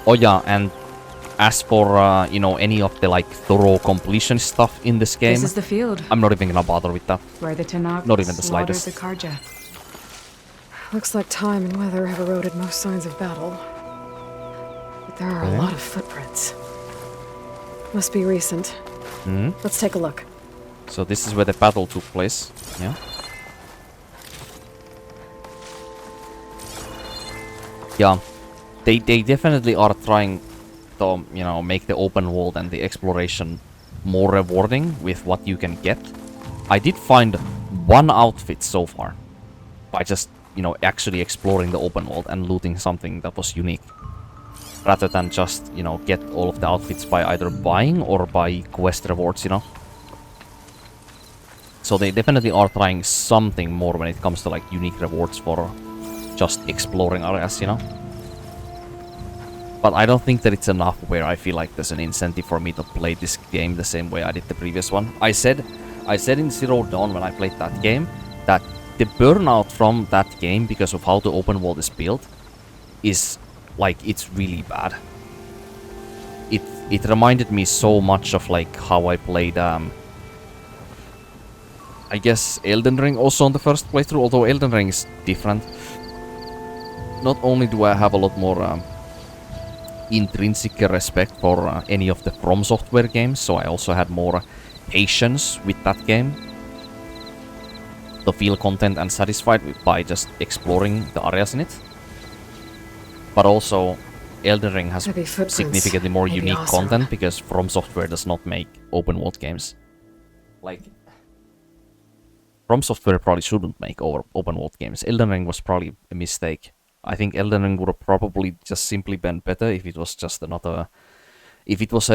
Oh yeah, and as for, you know, any of the, like, thorough completion stuff in this game... This is the field. I'm not even gonna bother with that. Where the Tanakh Not even the slaughtered slightest. the Karja. Looks like time and weather have eroded most signs of battle. But there are a lot of footprints. Must be recent. Let's take a look. So this is where the battle took place, yeah? Yeah, they definitely are trying to, you know, make the open world and the exploration more rewarding with what you can get. I did find one outfit so far by just, you know, actually exploring the open world and looting something that was unique. Rather than just, you know, get all of the outfits by either buying or by quest rewards, you know? So they definitely are trying something more when it comes to, like, unique rewards for just exploring areas, you know? But I don't think that it's enough where I feel like there's an incentive for me to play this game the same way I did the previous one. I said in Zero Dawn when I played that game that the burnout from that game because of how the open world is built is, like, it's really bad. It reminded me so much of, like, how I played, I guess Elden Ring also on the first playthrough, although Elden Ring is different. Not only do I have a lot more intrinsic respect for any of the From Software games, so I also had more patience with that game to feel content and satisfied by just exploring the areas in it. But also, Elden Ring has significantly more unique content because From Software does not make open world games. Like, From Software probably shouldn't make open world games. Elden Ring was probably a mistake. I think Elden Ring would have probably just simply been better if it was just another... If it was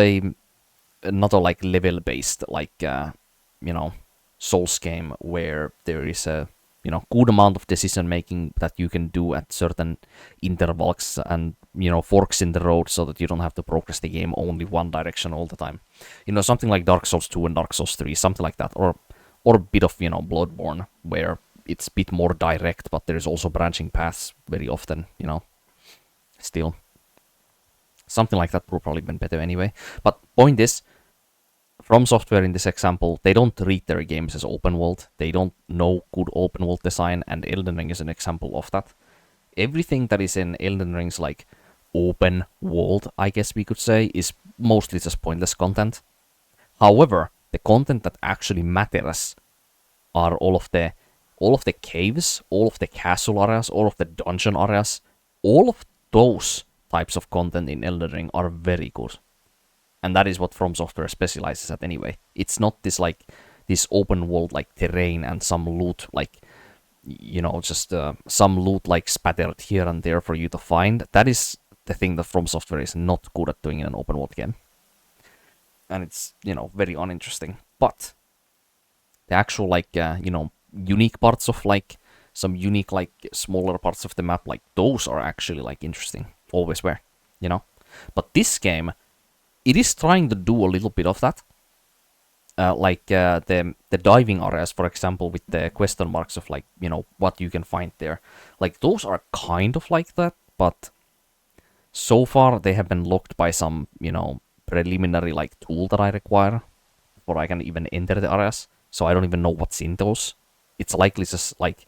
another, like, level-based, like, you know, Souls game where there is a, you know, good amount of decision-making that you can do at certain intervals and, you know, forks in the road so that you don't have to progress the game only one direction all the time. You know, something like Dark Souls 2 and Dark Souls 3, something like that. Or a bit of, you know, Bloodborne, where it's a bit more direct, but there's also branching paths very often, you know. Still. Something like that would probably been better anyway. But point is, From Software in this example, they don't treat their games as open world. They don't know good open world design, and Elden Ring is an example of that. Everything that is in Elden Ring's, like, open world, I guess we could say, is mostly just pointless content. However, the content that actually matters are all of the caves, all of the castle areas, all of the dungeon areas. All of those types of content in Elden Ring are very good. And that is what From Software specializes at anyway. It's not this, like, this open world, like, terrain and some loot, like, you know, just some loot, like, spattered here and there for you to find. That is the thing that From Software is not good at doing in an open world game. And it's, you know, very uninteresting. But the actual, like, you know, unique parts of, like, some unique, like, smaller parts of the map, like, those are actually, like, interesting. Always were, you know. But this game, it is trying to do a little bit of that. Like, the diving areas, for example, with the question marks of, like, you know, what you can find there. Like, those are kind of like that, but so far they have been locked by some, you know, preliminary, like, tool that I require before I can even enter the areas. So I don't even know what's in those. It's likely just, like...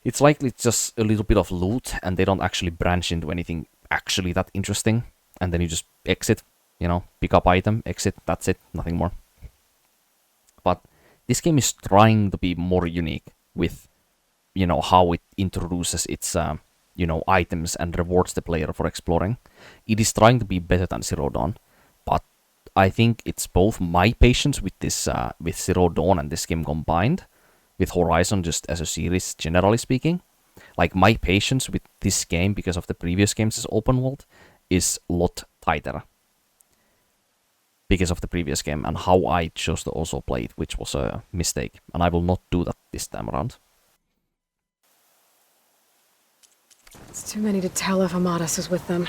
It's likely just a little bit of loot, and they don't actually branch into anything actually that interesting. And then you just exit, you know, pick up item, exit, that's it, nothing more. But this game is trying to be more unique with, you know, how it introduces its, you know, items and rewards the player for exploring. It is trying to be better than Zero Dawn, but I think it's both my patience with this, with Zero Dawn and this game combined, with Horizon just as a series, generally speaking. Like, my patience with this game, because of the previous games' open world, is a lot tighter. Because of the previous game, and how I chose to also play it, which was a mistake. And I will not do that this time around. It's too many to tell if Amadas is with them.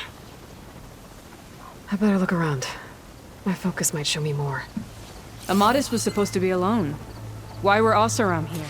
I better look around. My focus might show me more. Amadis was supposed to be alone. Why were Oseram here?